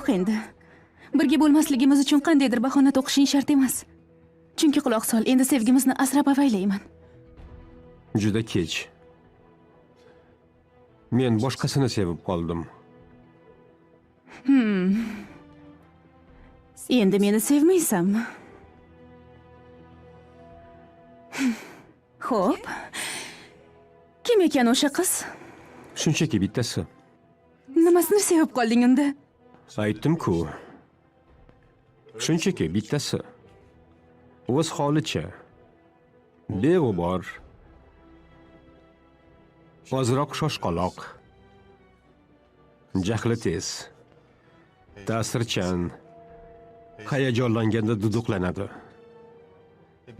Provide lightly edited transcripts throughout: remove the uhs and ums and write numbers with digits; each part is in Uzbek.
Yo'q endi. Birga bo'lmasligimiz uchun qandaydir bahona to'qishing shart emas. Chunki quloq sol, endi sevgimizni asrab avaylayman. Juda kech. Men boshqasini sevib qoldim. Endi meni sevmaysanmi? Xo'p. Kim ekan o'sha qiz? Shunchaki bittasi. Nimasini sevib qolding unda? Aytdim-ku. Shunchaki bittasi. O'z holicha. Beg'ubor. Ozroq shoshqaloq. Jahli tez. Ta'sirchan. Hayajonlanganda duduqlanadi.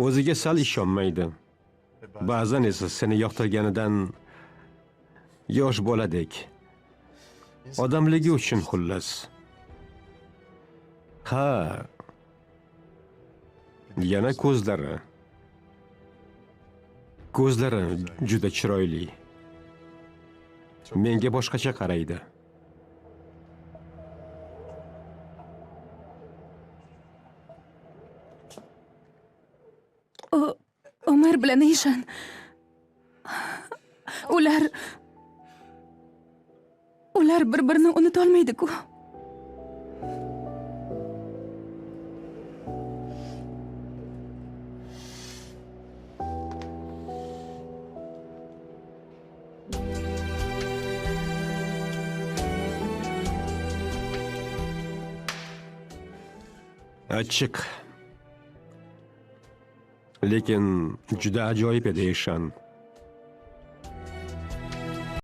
O'ziga sal ishonmaydi. Ba'zan esa seni yoqtirganidan yosh boladek. Odamligi uchun xullas. Ha. Yana ko'zlari. Ko'zlari juda chiroyli. Menga boshqacha qaraydi. Umar bilan Ishan. Ular bir-birini unuta olmaydi-ku. Achchiq. Lekin juda ajoyib edi Ishan.